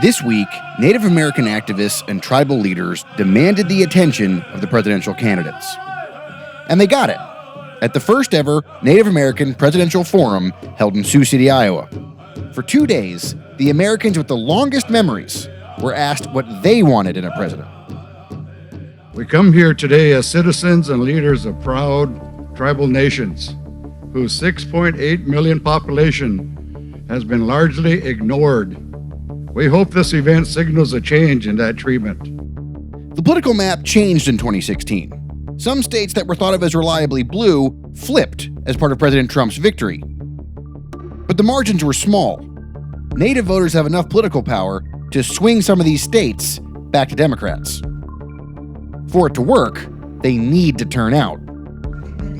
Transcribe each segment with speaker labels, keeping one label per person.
Speaker 1: This week, Native American activists and tribal leaders demanded the attention of the presidential candidates. And they got it at the first ever Native American Presidential Forum held in Sioux City, Iowa. For 2 days, the Americans with the longest memories were asked what they wanted in a president.
Speaker 2: We come here today as citizens and leaders of proud tribal nations whose 6.8 million population has been largely ignored. We hope this event signals a change in that treatment.
Speaker 1: The political map changed in 2016. Some states that were thought of as reliably blue flipped as part of President Trump's victory. But the margins were small. Native voters have enough political power to swing some of these states back to Democrats. For it to work, they need to turn out.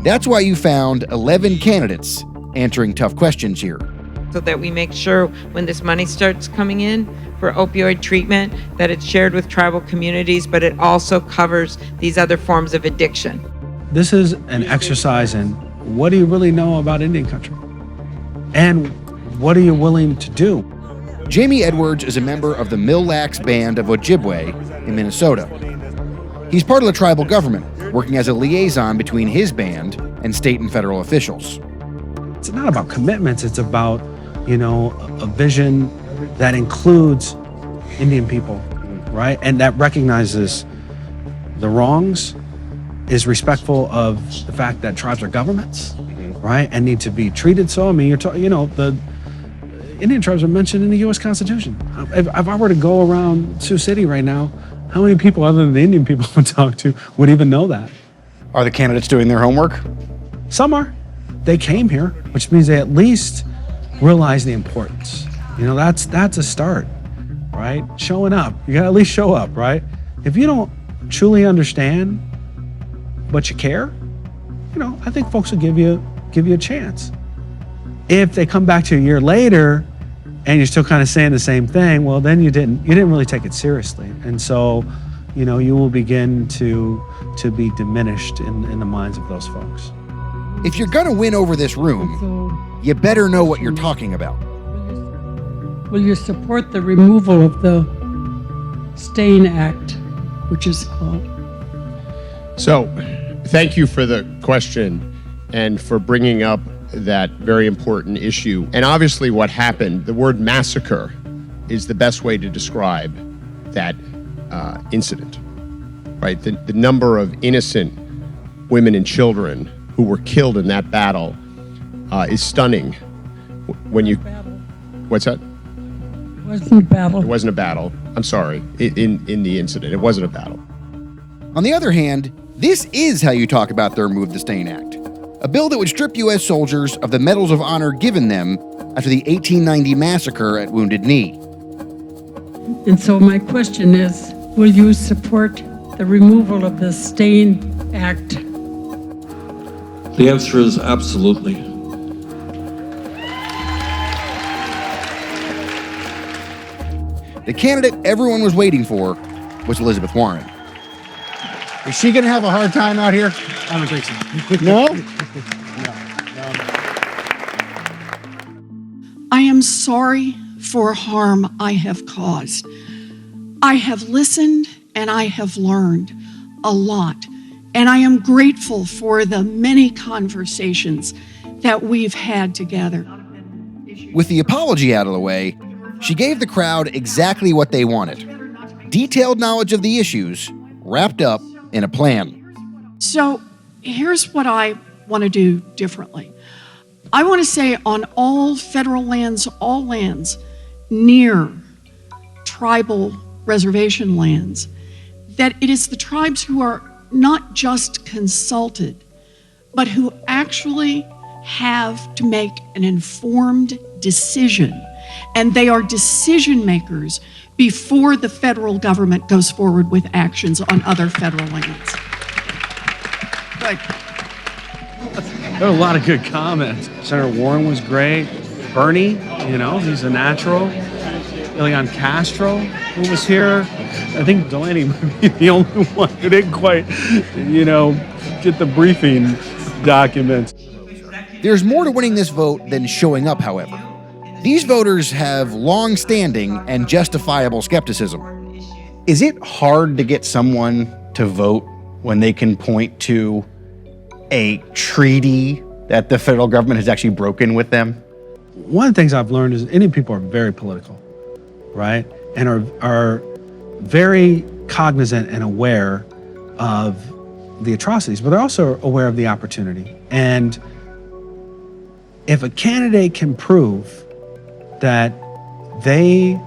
Speaker 1: That's why you found 11 candidates answering tough questions here.
Speaker 3: So that we make sure when this money starts coming in for opioid treatment, that it's shared with tribal communities, but it also covers these other forms of addiction.
Speaker 4: This is an exercise in what do you really know about Indian country? And what are you willing to do?
Speaker 1: Jamie Edwards is a member of the Mille Lacs Band of Ojibwe in Minnesota. He's part of the tribal government, working as a liaison between his band and state and federal officials.
Speaker 4: It's not about commitments, it's about, a vision that includes Indian people, right? And that recognizes the wrongs, is respectful of the fact that tribes are governments, right? And need to be treated so. I mean, the Indian tribes are mentioned in the U.S. Constitution. If I were to go around Sioux City right now, how many people other than the Indian people I would talk to would even know that?
Speaker 1: Are the candidates doing their homework?
Speaker 4: Some are. They came here, which means they at least realize the importance. That's a start, right? Showing up. You gotta at least show up, right? If you don't truly understand, but you care, I think folks will give you a chance. If they come back to you a year later and you're still kind of saying the same thing, well, then you didn't really take it seriously. And so, you will begin to be diminished in the minds of those folks.
Speaker 1: If you're gonna win over this room, you better know what you're talking about.
Speaker 5: Will you support the removal of the STAIN Act, which is called?
Speaker 6: So, thank you for the question and for bringing up that very important issue. And obviously what happened, the word massacre is the best way to describe that incident, right? The number of innocent women and children who were killed in that battle is stunning. What's that?
Speaker 5: It wasn't a battle.
Speaker 6: It wasn't a battle. I'm sorry. In the incident, it wasn't a battle.
Speaker 1: On the other hand, this is how you talk about the Remove the Stain Act, a bill that would strip U.S. soldiers of the medals of honor given them after the 1890 massacre at Wounded Knee.
Speaker 5: And so my question is, will you support the removal of the STAIN Act?
Speaker 7: The answer is absolutely.
Speaker 1: The candidate everyone was waiting for was Elizabeth Warren.
Speaker 8: Is she going to have a hard time out here?
Speaker 4: I don't think so.
Speaker 8: No?
Speaker 9: I am sorry for harm I have caused. I have listened and I have learned a lot. And I am grateful for the many conversations that we've had together.
Speaker 1: With the apology out of the way, she gave the crowd exactly what they wanted. Detailed knowledge of the issues wrapped up in a plan.
Speaker 9: So here's what I want to do differently. I want to say on all federal lands, all lands near tribal reservation lands, that it is the tribes who are not just consulted, but who actually have to make an informed decision. And they are decision makers before the federal government goes forward with actions on other federal lands. Good.
Speaker 4: There were a lot of good comments. Senator Warren was great. Bernie, he's a natural. Ileana Castro, who was here. I think Delaney might be the only one who didn't quite, get the briefing documents.
Speaker 1: There's more to winning this vote than showing up, however. These voters have long-standing and justifiable skepticism.
Speaker 10: Is it hard to get someone to vote when they can point to a treaty that the federal government has actually broken with them?
Speaker 4: One of the things I've learned is Indian people are very political, right? And are very cognizant and aware of the atrocities, but they're also aware of the opportunity. And if a candidate can prove that they,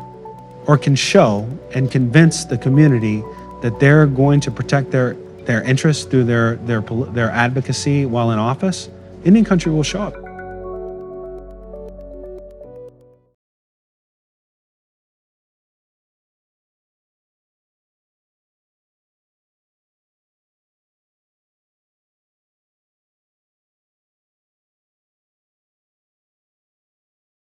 Speaker 4: or can show and convince the community that they're going to protect their interests through their advocacy while in office, Indian country will show up.